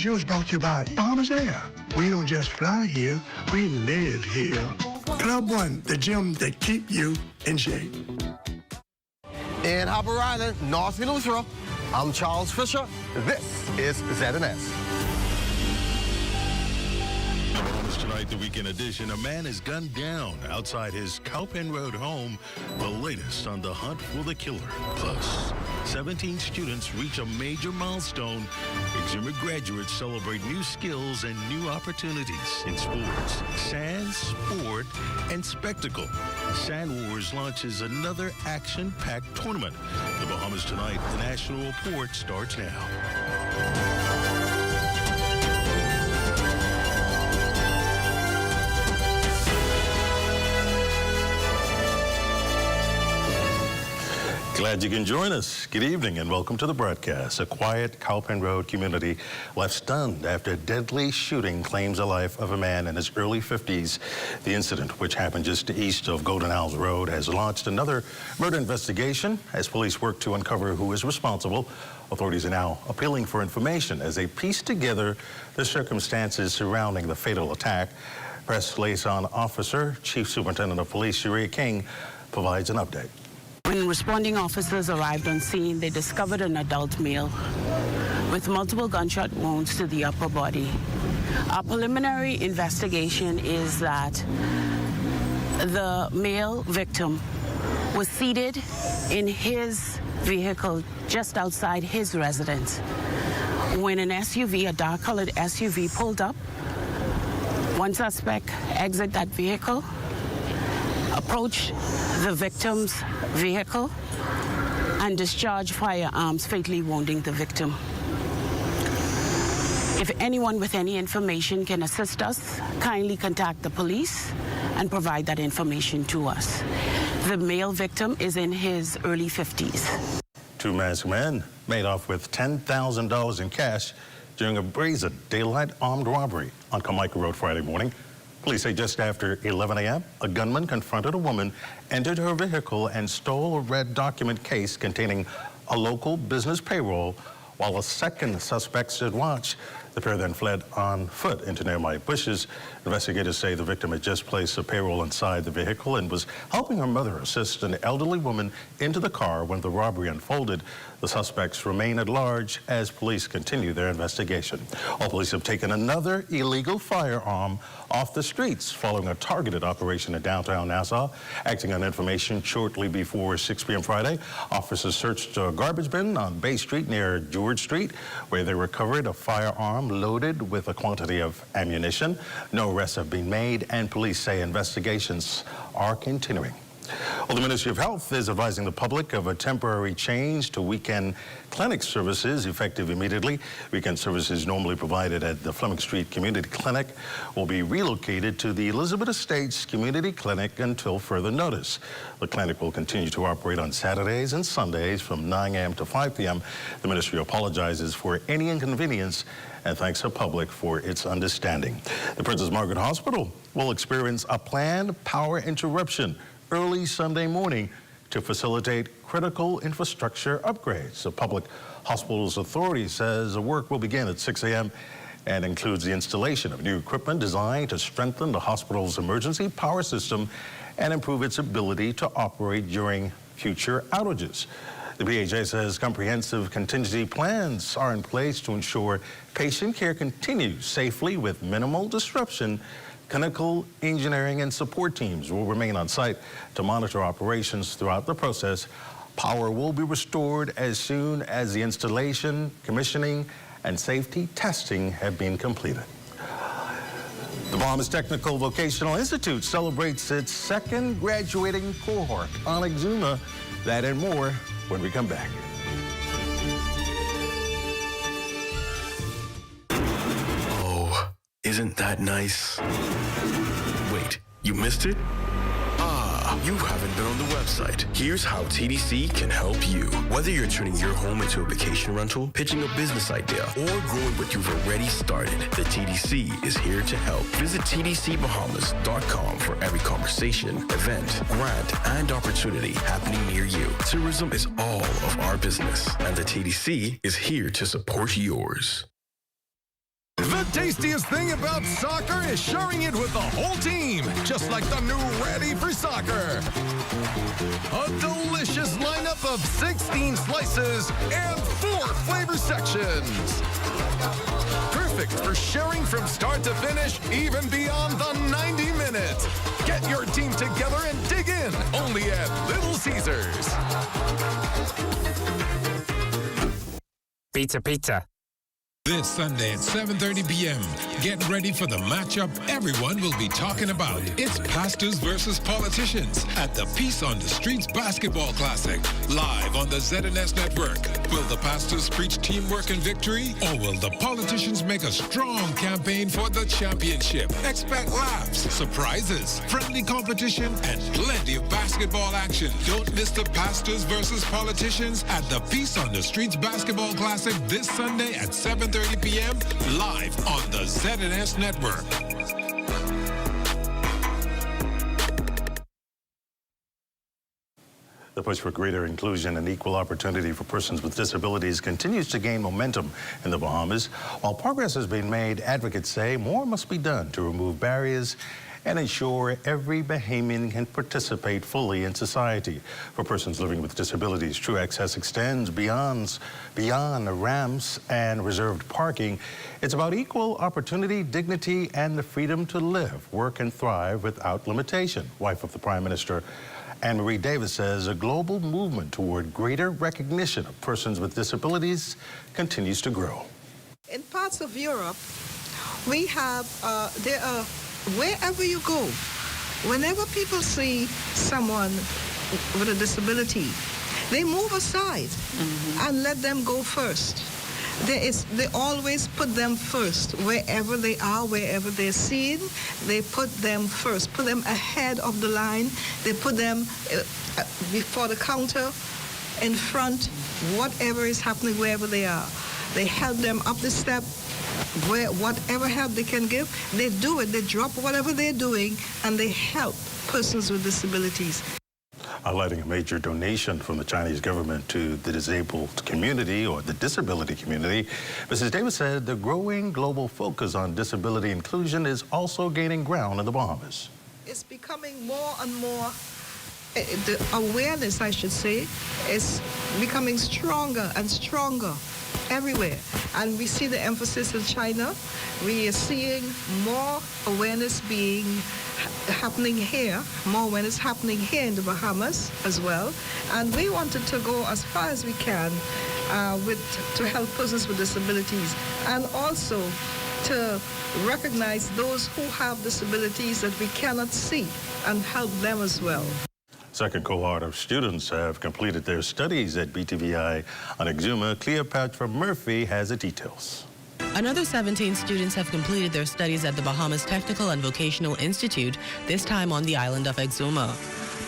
show is brought to you by Bahamas Air. We don't just fly here, we live here. Club One, the gym that keep you in shape. In Harbor Island, North Eleuthera, I'm Charles Fisher. This is ZNS. Tonight, the weekend edition, a man is gunned down outside his Cowpen Road home. The latest on the hunt for the killer. Plus, 17 students reach a major milestone. Exuberant graduates celebrate new skills and new opportunities in sports, sand, sport, and spectacle. Sand Wars launches another action-packed tournament. The Bahamas Tonight, the National Report starts now. Glad you can join us. Good evening and welcome to the broadcast. A quiet Cowpen Road community left stunned after a deadly shooting claims the life of a man in his early 50s. The incident, which happened just east of Golden Isles Road, has launched another murder investigation as police work to uncover who is responsible. Authorities are now appealing for information as they piece together the circumstances surrounding the fatal attack. Press liaison officer, Chief Superintendent of Police Sharia King, provides an update. When responding officers arrived on scene, they discovered an adult male with multiple gunshot wounds to the upper body. Our preliminary investigation is that the male victim was seated in his vehicle just outside his residence when an SUV, a dark-colored SUV, pulled up. One suspect exited that vehicle, approached the victim's vehicle, and discharged firearms, fatally wounding the victim. If anyone with any information can assist us, kindly contact the police and provide that information to us. The male victim is in his early 50s. Two masked men made off with $10,000 in cash during a brazen daylight armed robbery on Carmichael Road Friday morning. Police say just after 11 a.m., a gunman confronted a woman, entered her vehicle, and stole a red document case containing a local business payroll, while a second suspect stood watch. The pair then fled on foot into nearby bushes. Investigators say the victim had just placed a payroll inside the vehicle and was helping her mother assist an elderly woman into the car when the robbery unfolded. The suspects remain at large as police continue their investigation. All police have taken another illegal firearm off the streets following a targeted operation in downtown Nassau. Acting on information shortly before 6 p.m. Friday, officers searched a garbage bin on Bay Street near George Street, where they recovered a firearm loaded with a quantity of ammunition. No arrests have been made, and police say investigations are continuing. Well, the Ministry of Health is advising the public of a temporary change to weekend clinic services effective immediately. Weekend services normally provided at the Fleming Street Community Clinic will be relocated to the Elizabeth Estates Community Clinic until further notice. The clinic will continue to operate on Saturdays and Sundays from 9 a.m. to 5 p.m. The ministry apologizes for any inconvenience and thanks the public for its understanding. The Princess Margaret Hospital will experience a planned power interruption early Sunday morning to facilitate critical infrastructure upgrades. The Public Hospitals Authority says the work will begin at 6 a.m. and includes the installation of new equipment designed to strengthen the hospital's emergency power system and improve its ability to operate during future outages. The BHA says comprehensive contingency plans are in place to ensure patient care continues safely with minimal disruption. Clinical, engineering, and support teams will remain on site to monitor operations throughout the process. Power will be restored as soon as the installation, commissioning, and safety testing have been completed. The Bahamas Technical Vocational Institute celebrates its second graduating cohort on Exuma. That and more when we come back. Isn't that nice? Wait, you missed it? Ah, you haven't been on the website. Here's how TDC can help you. Whether you're turning your home into a vacation rental, pitching a business idea, or growing what you've already started, the TDC is here to help. Visit tdcbahamas.com for every conversation, event, grant, and opportunity happening near you. Tourism is all of our business, and the TDC is here to support yours. tastiest thing about soccer is sharing it with the whole team, just like the new Ready for Soccer. A delicious lineup of 16 slices and 4 flavor sections. Perfect for sharing from start to finish, even beyond the 90 minutes. Get your team together and dig in, only at Little Caesars. Pizza, pizza. This Sunday at 7:30 p.m., get ready for the matchup everyone will be talking about. It's pastors versus politicians at the Peace on the Streets Basketball Classic, live on the ZNS Network. Will the pastors preach teamwork and victory, or will the politicians make a strong campaign for the championship? Expect laughs, surprises, friendly competition, and plenty of basketball action. Don't miss the pastors versus politicians at the Peace on the Streets Basketball Classic this Sunday at 7:30 p.m. live on the ZNS Network. The push for greater inclusion and equal opportunity for persons with disabilities continues to gain momentum in the Bahamas. While progress has been made, advocates say more must be done to remove barriers and ensure every Bahamian can participate fully in society. For persons living with disabilities, true access extends beyond ramps and reserved parking. It's about equal opportunity, dignity, and the freedom to live, work, and thrive without limitation. Wife of the Prime Minister, Anne-Marie Davis, says a global movement toward greater recognition of persons with disabilities continues to grow. In parts of Europe, we have, wherever you go, whenever people see someone with a disability, they move aside and let them go first. They always put them first. Wherever they are, wherever they're seen, they put them first, put them ahead of the line. They put them before the counter, in front, whatever is happening, wherever they are. They help them up the step. Whatever help they can give, they do it. They drop whatever they're doing, and they help persons with disabilities. Highlighting a major donation from the Chinese government to the disabled community or the disability community, Mrs. Davis said the growing global focus on disability inclusion is also gaining ground in the Bahamas. It's becoming more and more, the awareness, I should say, is becoming stronger and stronger everywhere. And we see the emphasis in China. We are seeing more awareness happening here, more awareness happening here in the Bahamas as well. And we wanted to go as far as we can to help persons with disabilities, and also to recognize those who have disabilities that we cannot see and help them as well. Second cohort of students have completed their studies at BTVI on Exuma. Cleopatra Murphy has the details. Another 17 students have completed their studies at the Bahamas Technical and Vocational Institute, this time on the island of Exuma.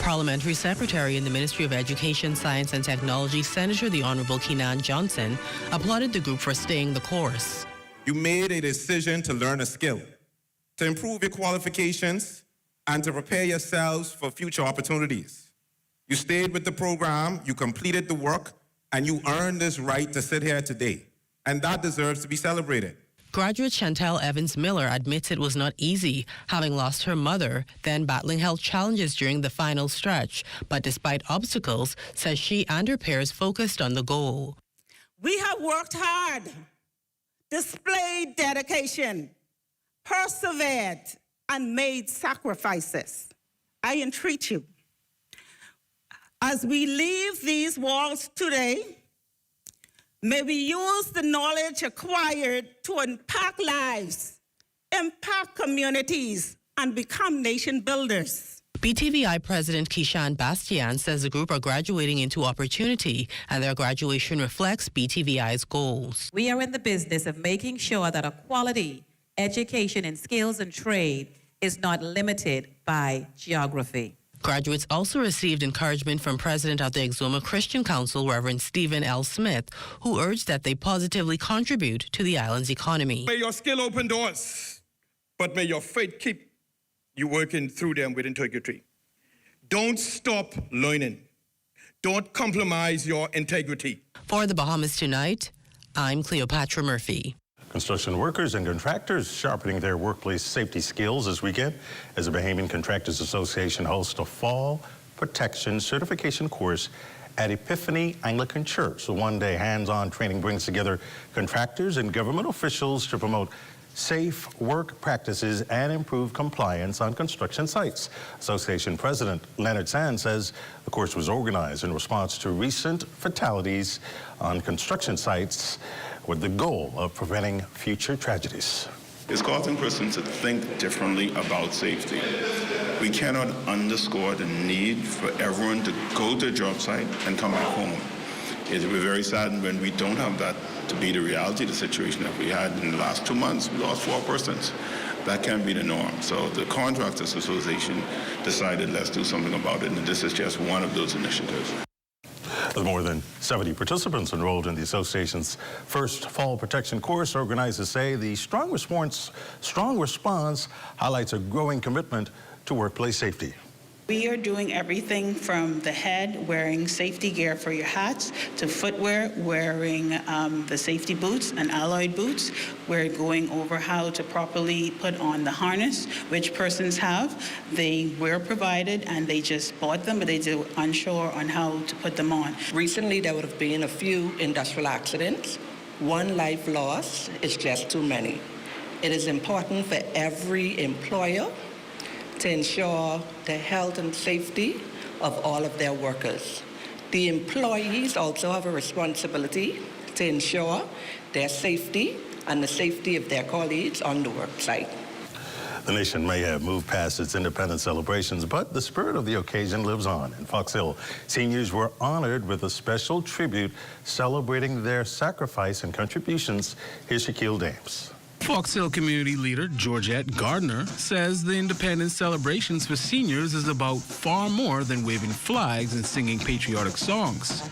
Parliamentary Secretary in the Ministry of Education, Science and Technology, Senator the Honorable Keenan Johnson, applauded the group for staying the course. You made a decision to learn a skill, to improve your qualifications, and to prepare yourselves for future opportunities. You stayed with the program, you completed the work, and you earned this right to sit here today. And that deserves to be celebrated. Graduate Chantel Evans-Miller admits it was not easy, having lost her mother, then battling health challenges during the final stretch. But despite obstacles, says she and her peers focused on the goal. We have worked hard, displayed dedication, persevered, and made sacrifices. I entreat you, as we leave these walls today, may we use the knowledge acquired to impact lives, impact communities, and become nation builders. BTVI President Kishan Bastian says the group are graduating into opportunity, and their graduation reflects BTVI's goals. We are in the business of making sure that a quality education in skills and trade is not limited by geography. Graduates also received encouragement from President of the Exuma Christian Council, Reverend Stephen L. Smith, who urged that they positively contribute to the island's economy. May your skill open doors, but may your faith keep you working through them with integrity. Don't stop learning. Don't compromise your integrity. For the Bahamas Tonight, I'm Cleopatra Murphy. Construction workers and contractors sharpening their workplace safety skills this weekend as the Bahamian Contractors Association hosts a fall protection certification course at Epiphany Anglican Church. The one-day hands-on training brings together contractors and government officials to promote safe work practices and improve compliance on construction sites. Association President Leonard Sands says the course was organized in response to recent fatalities on construction sites with the goal of preventing future tragedies. It's causing persons to think differently about safety. We cannot underscore the need for everyone to go to a job site and come back home. It will be very saddened when we don't have that to be the reality, the situation that we had in the last 2 months. We lost 4 persons. That can't be the norm. So the Contractors Association decided let's do something about it, and this is just one of those initiatives. With more than 70 participants enrolled in the association's first fall protection course, organizers say the strong response highlights a growing commitment to workplace safety. We are doing everything from the head, wearing safety gear for your hats, to footwear, wearing the safety boots and alloyed boots. We're going over how to properly put on the harness, which persons have. They were provided and they just bought them, but they were unsure on how to put them on. Recently, there would have been a few industrial accidents. One life lost is just too many. It is important for every employer to ensure the health and safety of all of their workers. The employees also have a responsibility to ensure their safety and the safety of their colleagues on the work site. The nation may have moved past its independence celebrations, but the spirit of the occasion lives on. In Fox Hill, seniors were honored with a special tribute celebrating their sacrifice and contributions. Here's Shaquille Dames. Fox Hill community leader Georgette Gardner says the independence celebrations for seniors is about far more than waving flags and singing patriotic songs.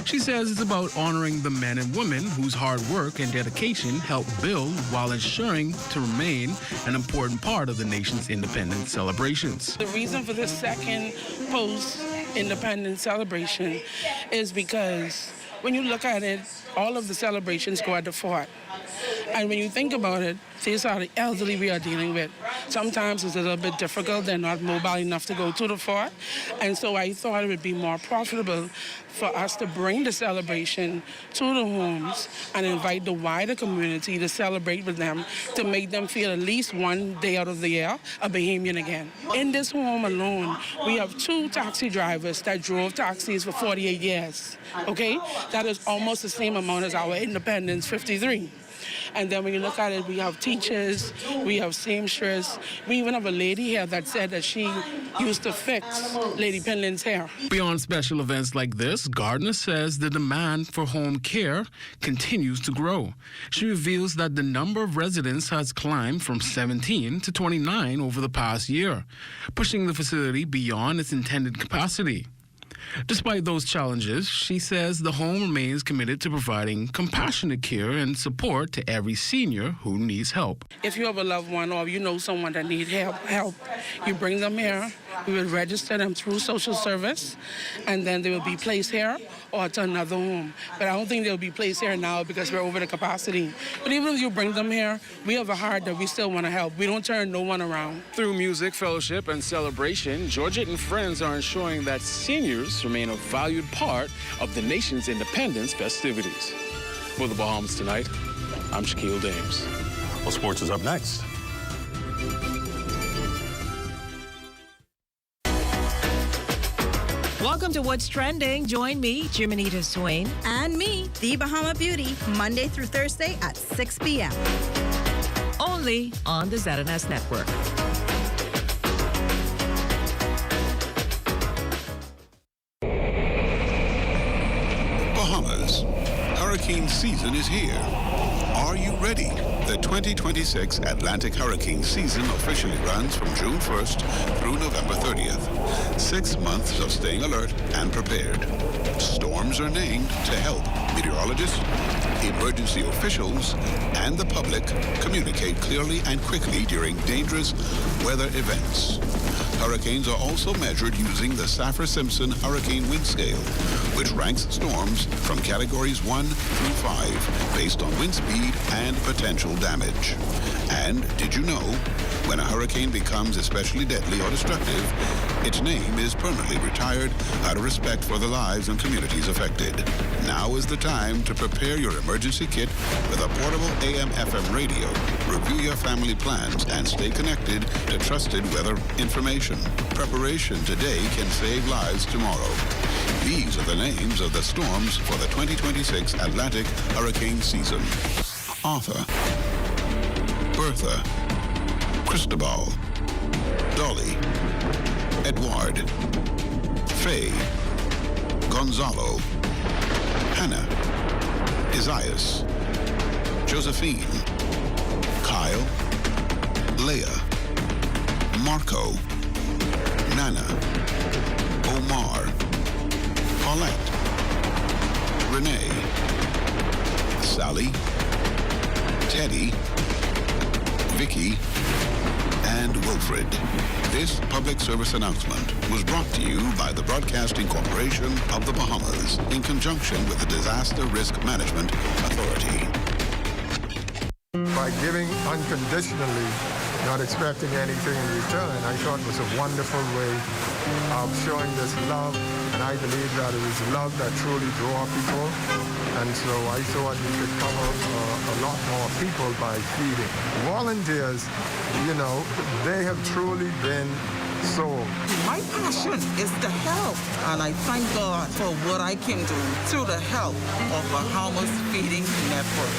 She says it's about honoring the men and women whose hard work and dedication helped build while ensuring to remain an important part of the nation's independence celebrations. The reason for the second post-independence celebration is because when you look at it, all of the celebrations go at the fort. And when you think about it, these are the elderly we are dealing with. Sometimes it's a little bit difficult. They're not mobile enough to go to the fort. And so I thought it would be more profitable for us to bring the celebration to the homes and invite the wider community to celebrate with them, to make them feel at least one day out of the year a Bahamian again. In this home alone, we have 2 taxi drivers that drove taxis for 48 years, okay? That is almost the same amount as our Independence 53. And then when you look at it, we have teachers, we have seamstress. We even have a lady here that said that she used to fix Lady Penland's hair. Beyond special events like this, Gardner says the demand for home care continues to grow. She reveals that the number of residents has climbed from 17 to 29 over the past year, pushing the facility beyond its intended capacity. Despite those challenges, she says the home remains committed to providing compassionate care and support to every senior who needs help. If you have a loved one or you know someone that needs help, you bring them here. We will register them through social service, and then they will be placed here or to another home. But I don't think they'll be placed here now because we're over the capacity. But even if you bring them here, we have a heart that we still want to help. We don't turn no one around. Through music, fellowship, and celebration, Georgette and friends are ensuring that seniors remain a valued part of the nation's independence festivities. For the Bahamas Tonight, I'm Shaquille Dames. Well, sports is up next. Welcome to What's Trending. Join me, Jiminita Swain. And me, the Bahama Beauty, Monday through Thursday at 6 p.m. Only on the ZNS Network. Bahamas. Hurricane season is here. Are you ready? The 2026 Atlantic hurricane season officially runs from June 1st through November 30th. 6 months of staying alert and prepared. Storms are named to help meteorologists, emergency officials, and the public communicate clearly and quickly during dangerous weather events. hurricanes are also measured using the Saffir-Simpson Hurricane Wind Scale, which ranks storms from categories 1 through 5 based on wind speed and potential damage. And did you know, when a hurricane becomes especially deadly or destructive, its name is permanently retired out of respect for the lives and communities affected. Now is the time to prepare your emergency kit with a portable AM/FM radio. Review your family plans and stay connected to trusted weather information. Preparation today can save lives tomorrow. These are the names of the storms for the 2026 Atlantic hurricane season. Arthur, Bertha, Cristobal, Dolly, Edward, Faye, Gonzalo, Hannah, Isaias, Josephine, Kyle, Leah, Marco, Nana, Omar, Paulette, Renee, Sally, Teddy, Vicky, and Wilfred. This public service announcement was brought to you by the Broadcasting Corporation of the Bahamas in conjunction with the Disaster Risk Management Authority. By giving unconditionally, not expecting anything in return, I thought was a wonderful way of showing this love, and I believe that it is love that truly draws people, and so I thought we could cover a lot more people by feeding. Volunteers, you know, they have truly been sold. My passion is to help, and I thank God for what I can do through the help of Bahamas Feeding Network.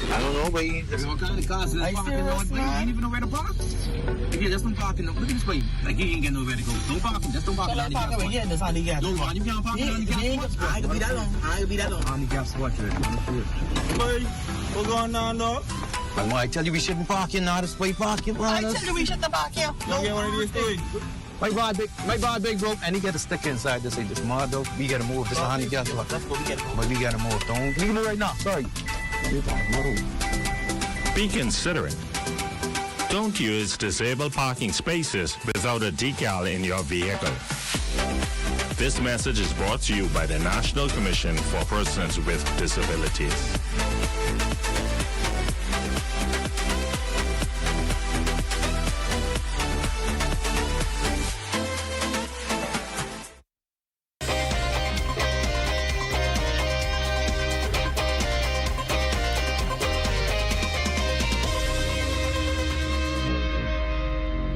I don't know, but there's all kind of cars in the parking lot, but you ain't even know where to park. Yeah, just don't park in the, look at this way. Like, you ain't get nowhere to go. Don't park him, just don't park in the handicap spot. Yeah, that's handicap. No, man, you can't park in the handicap spot. I ain't gonna be that long. I ain't gonna be that long. Handicap spot, right? Hey, what's going on, dog? I tell you we shouldn't park here now, this way parking, bro. I tell you we shouldn't park here. No, get one of these things. My bar big broke, and he got a sticker inside that say this mod though. We gotta move. This is a handicap spot. That's what we gotta move. But we gotta move. Don't leave it right now. Sorry. Be considerate. Don't use disabled parking spaces without a decal in your vehicle. This message is brought to you by the National Commission for Persons with Disabilities.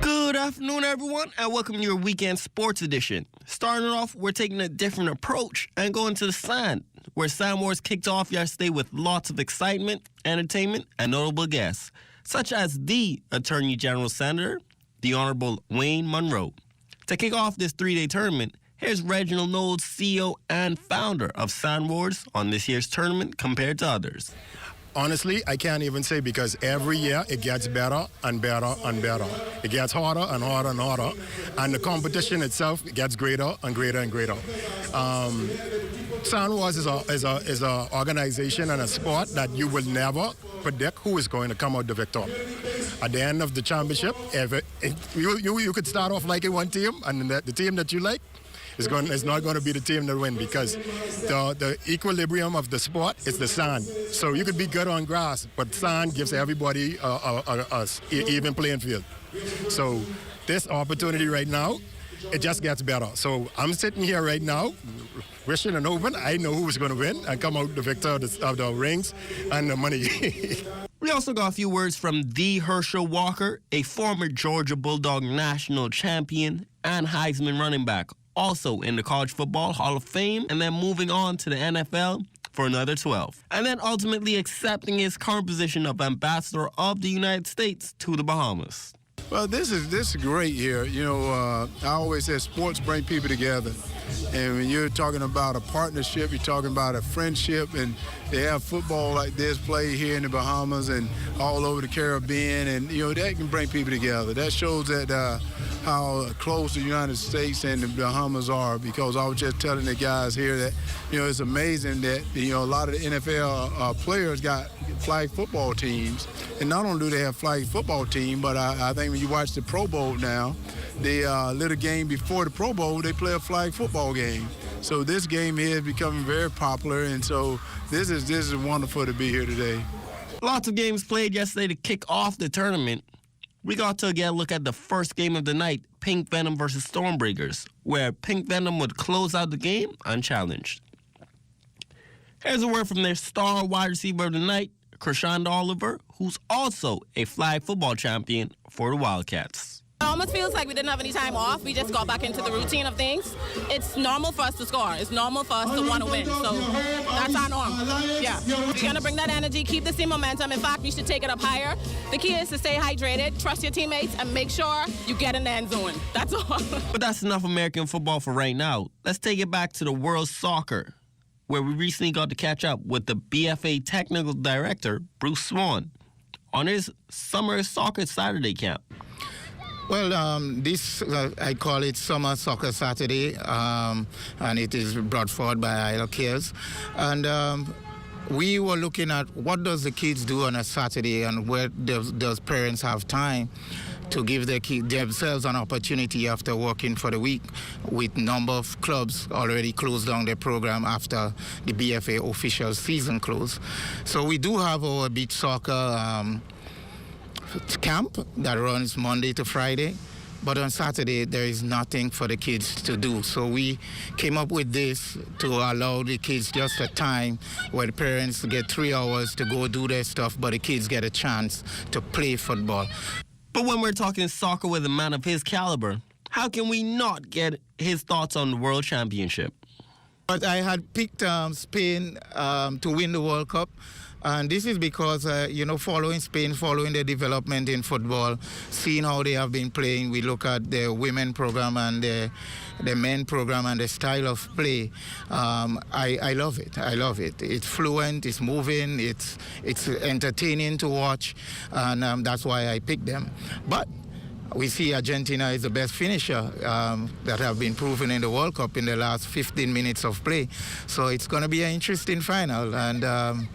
Good afternoon, everyone, and welcome to your weekend sports edition. Starting off, we're taking a different approach and going to the Sand, where Sand Wars kicked off yesterday with lots of excitement, entertainment, and notable guests, such as the Attorney General Senator, the Honorable Wayne Monroe. To kick off this three-day tournament, here's Reginald Knowles, CEO and founder of Sand Wars, on this year's tournament compared to others. Honestly, I can't even say, because every year it gets better and better and better. It gets harder and harder and harder, and the competition itself gets greater and greater and greater. Sand Wars is a organization and a sport that you will never predict who is going to come out the victor. At the end of the championship, you could start off liking one team, and the team that you like is not going to be the team that win, because the equilibrium of the sport is the sand. So you could be good on grass, but sand gives everybody a even playing field. So this opportunity right now, it just gets better. So I'm sitting here right now, wishing and hoping I know who's going to win and come out the victor of the rings and the money. We also got a few words from the Herschel Walker, a former Georgia Bulldog national champion and Heisman running back, also in the College Football Hall of Fame, and then moving on to the NFL for another 12. And then ultimately accepting his current position of Ambassador of the United States to the Bahamas. Well, this is great here. You know, I always say sports bring people together. And when you're talking about a partnership, you're talking about a friendship, and they have football like this played here in the Bahamas and all over the Caribbean, and, you know, that can bring people together. That shows that how close the United States and the Bahamas are, because I was just telling the guys here that, it's amazing that, a lot of the NFL players got flag football teams. And not only do they have flag football team, but I think when you watch the Pro Bowl now, the little game before the Pro Bowl, they play a flag football game. So this game here is becoming very popular, and so this is wonderful to be here today. Lots of games played yesterday to kick off the tournament. We got to get a look at the first game of the night, Pink Venom versus Stormbreakers, where Pink Venom would close out the game unchallenged. Here's a word from their star wide receiver of the night, Krishan Oliver, who's also a flag football champion for the Wildcats. It almost feels like we didn't have any time off. We just got back into the routine of things. It's normal for us to score. It's normal for us to want to win. So that's our norm. Yeah. We're going to bring that energy, keep the same momentum. In fact, we should take it up higher. The key is to stay hydrated, trust your teammates, and make sure you get in the end zone. That's all. But that's enough American football for right now. Let's take it back to the world soccer, where we recently got to catch up with the BFA technical director, Bruce Swan, on his summer soccer Saturday camp. Well, this, I call it Summer Soccer Saturday, and it is brought forward by Isle Cares. And we were looking at what does the kids do on a Saturday, and where does parents have time to give themselves an opportunity after working for the week, with number of clubs already closed down their program after the BFA official season closed. So we do have our beach soccer camp that runs Monday to Friday, but on Saturday there is nothing for the kids to do. So we came up with this to allow the kids just a time where the parents get 3 hours to go do their stuff, but the kids get a chance to play football. But when we're talking soccer with a man of his caliber, how can we not get his thoughts on the World Championship? But I had picked Spain to win the World Cup. And this is because, following Spain, following their development in football, seeing how they have been playing, we look at their women program and the men program and the style of play. I love it. I love it. It's fluent, it's moving, it's entertaining to watch, and that's why I picked them. But we see Argentina is the best finisher that have been proven in the World Cup in the last 15 minutes of play. So it's going to be an interesting final. And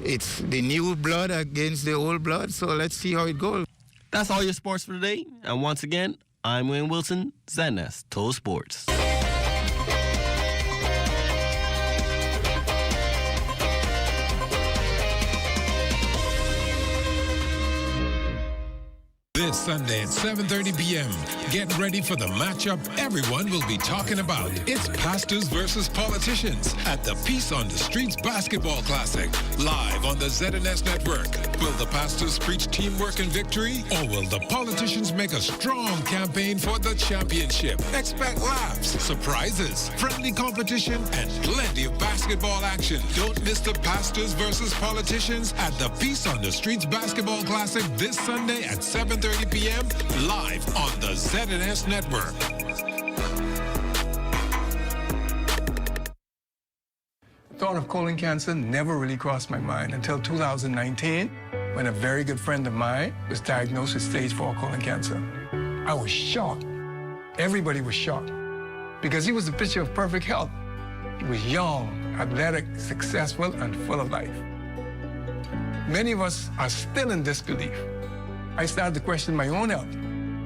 it's the new blood against the old blood, so let's see how it goes. That's all your sports for today. And once again, I'm Wayne Wilson, ZNS Total Sports. This Sunday at 7:30 p.m. Get ready for the matchup everyone will be talking about. It's pastors versus politicians at the Peace on the Streets Basketball Classic, live on the ZNS Network. Will the pastors preach teamwork and victory, or will the politicians make a strong campaign for the championship? Expect laughs, surprises, friendly competition, and plenty of basketball action. Don't miss the pastors versus politicians at the Peace on the Streets Basketball Classic this Sunday at 7:30 p.m. live on the ZNS Network. The thought of colon cancer never really crossed my mind until 2019, when a very good friend of mine was diagnosed with stage 4 colon cancer. I was shocked. Everybody was shocked, because he was a picture of perfect health. He was young, athletic, successful, and full of life. Many of us are still in disbelief. I started to question my own health,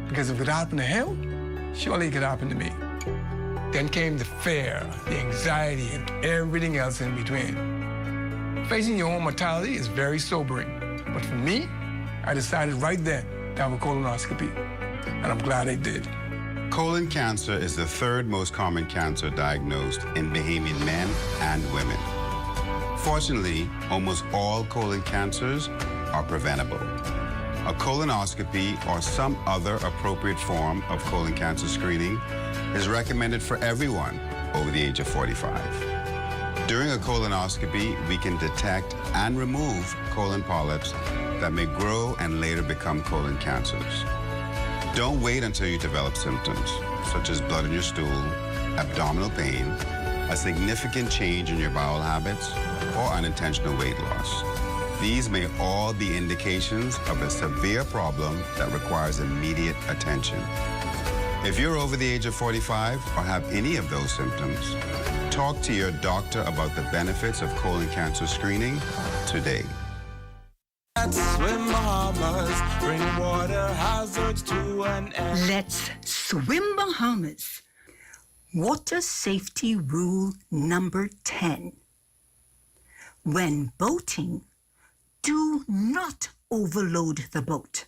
because if it happened to him, surely it could happen to me. Then came the fear, the anxiety, and everything else in between. Facing your own mortality is very sobering. But for me, I decided right then to have a colonoscopy, and I'm glad I did. Colon cancer is the third most common cancer diagnosed in Bahamian men and women. Fortunately, almost all colon cancers are preventable. A colonoscopy or some other appropriate form of colon cancer screening is recommended for everyone over the age of 45. During a colonoscopy, we can detect and remove colon polyps that may grow and later become colon cancers. Don't wait until you develop symptoms, such as blood in your stool, abdominal pain, a significant change in your bowel habits, or unintentional weight loss. These may all be indications of a severe problem that requires immediate attention. If you're over the age of 45 or have any of those symptoms, talk to your doctor about the benefits of colon cancer screening today. Swim Bahamas, bring water hazards to an end. Let's swim Bahamas. Water safety rule number 10. When boating, do not overload the boat.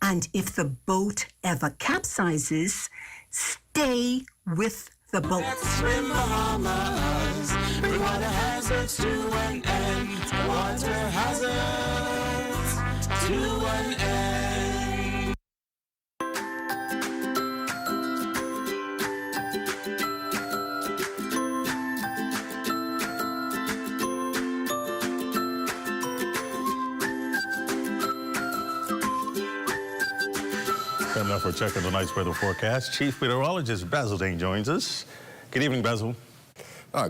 And if the boat ever capsizes, stay with the boat. Let's swim Bahamas, bring water hazards to an end. Water hazards to an end. Coming up, we're checking tonight's weather forecast. Chief Meteorologist Basil Dane joins us. Good evening, Basil.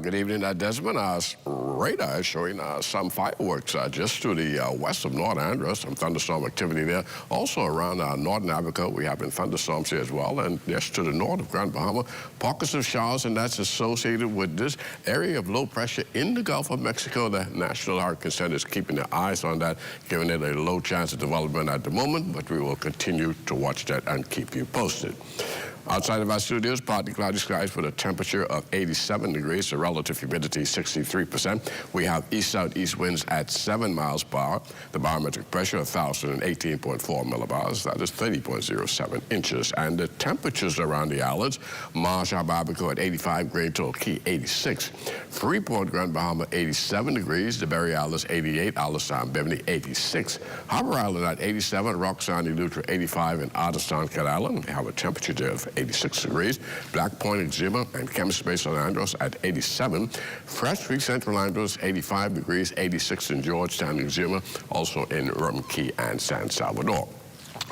Good evening, Desmond. Radar is showing some fireworks just to the west of North Andros, some thunderstorm activity there. Also around northern Africa, we have thunderstorms here as well. And just to the north of Grand Bahama, pockets of showers, and that's associated with this area of low pressure in the Gulf of Mexico. The National Hurricane Center is keeping their eyes on that, giving it a low chance of development at the moment, but we will continue to watch that and keep you posted. Outside of our studios, partly cloudy skies with a temperature of 87 degrees, the relative humidity 63%. We have east-southeast winds at 7 miles per hour. The barometric pressure 1,018.4 millibars. That is 30.07 inches. And the temperatures around the islands, Marsh, Barbacoa at 85, Great Torquay 86. Freeport, Grand Bahama 87 degrees. The Berry Islands 88, Alistown, Bimini 86. Harbor Island at 87, Roxanne, Eleuthera 85, and Otterstown, Cat Island. We have a temperature there of 86 degrees. Black Point, Exima, and Chemist Bay, South Andros at 87. Fresh Creek, Central Andros, 85 degrees, 86 in Georgetown, Exima, also in Rum Key and San Salvador.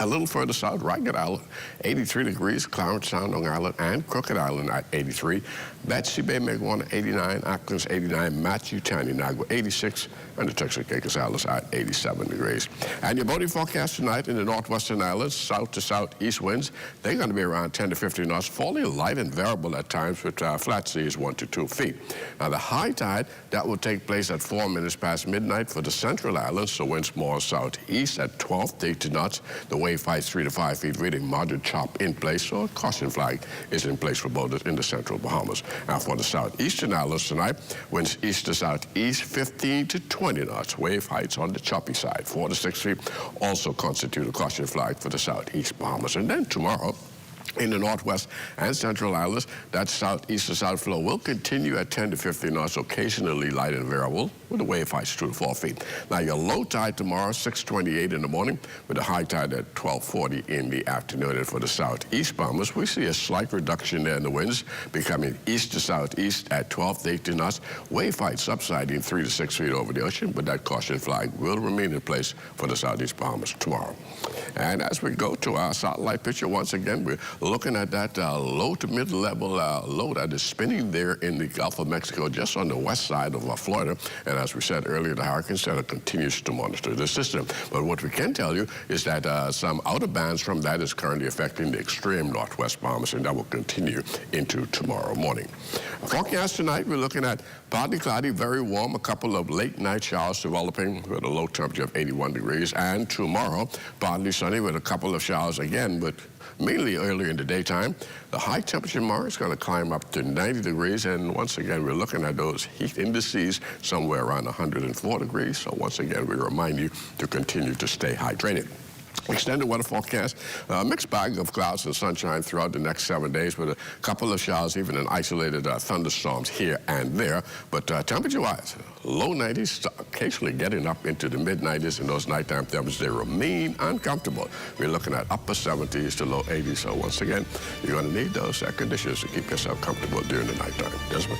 A little further south, Ragged Island, 83 degrees, Clarence Sound, Long Island, and Crooked Island at 83. Betsy Bay, Megawana, 89, Atkins, 89, Matthew, Tananagua, 86, and the Texas Caicos Islands at 87 degrees. And your boating forecast tonight in the northwestern islands, south to southeast winds, they're going to be around 10 to 15 knots, falling light and variable at times with flat seas 1 to 2 feet. Now, the high tide, that will take place at 4 minutes past midnight for the central islands, so winds more southeast at 12 to 18 knots. The wave height 3 to 5 feet, reading moderate chop in place, so a caution flag is in place for boaters in the central Bahamas. Now, for the southeastern islands tonight, winds east to southeast 15 to 20 knots. Wave heights on the choppy side, 4 to 6 feet, also constitute a caution flag for the southeast Bahamas. And then tomorrow, in the northwest and central islands, that southeast to south flow will continue at 10 to 15 knots, occasionally light and variable, with the wave heights 2 to 4 feet. Now, your low tide tomorrow, 6:28 in the morning, with a high tide at 12:40 in the afternoon. And for the southeast Bahamas, we see a slight reduction there in the winds, becoming east to southeast at 12 to 18 knots. Wave height subsiding 3 to 6 feet over the ocean, but that caution flag will remain in place for the southeast Bahamas tomorrow. And as we go to our satellite picture, once again, we're looking at that low to mid-level low that is spinning there in the Gulf of Mexico, just on the west side of Florida. And as we said earlier, the Hurricane Center continues to monitor the system. But what we can tell you is that some outer bands from that is currently affecting the extreme northwest Bahamas, and that will continue into tomorrow morning. Forecast tonight, we're looking at partly cloudy, very warm, a couple of late night showers developing with a low temperature of 81 degrees. And tomorrow, partly sunny with a couple of showers again, but mainly early in the daytime. The high temperature tomorrow is going to climb up to 90 degrees, and once again, we're looking at those heat indices somewhere around 104 degrees. So once again, we remind you to continue to stay hydrated. Extended weather forecast, a mixed bag of clouds and sunshine throughout the next 7 days with a couple of showers, even in isolated thunderstorms here and there. But temperature-wise, low 90s, occasionally getting up into the mid-90s, and those nighttime temperatures, they remain uncomfortable. We're looking at upper 70s to low 80s. So once again, you're going to need those air conditioners to keep yourself comfortable during the nighttime. Desmond?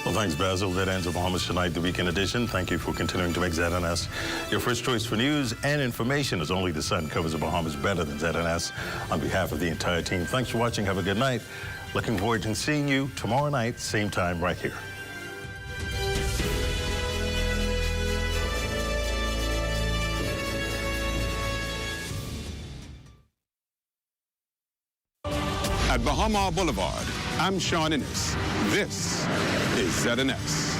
Well, thanks, Basil. That ends of Bahamas Tonight, the weekend edition. Thank you for continuing to make ZNS your first choice for news and information, as only the sun covers the Bahamas better than ZNS. On behalf of the entire team, thanks for watching. Have a good night. Looking forward to seeing you tomorrow night, same time, right here. at Bahama Boulevard. I'm Sean Innes. This is ZNS.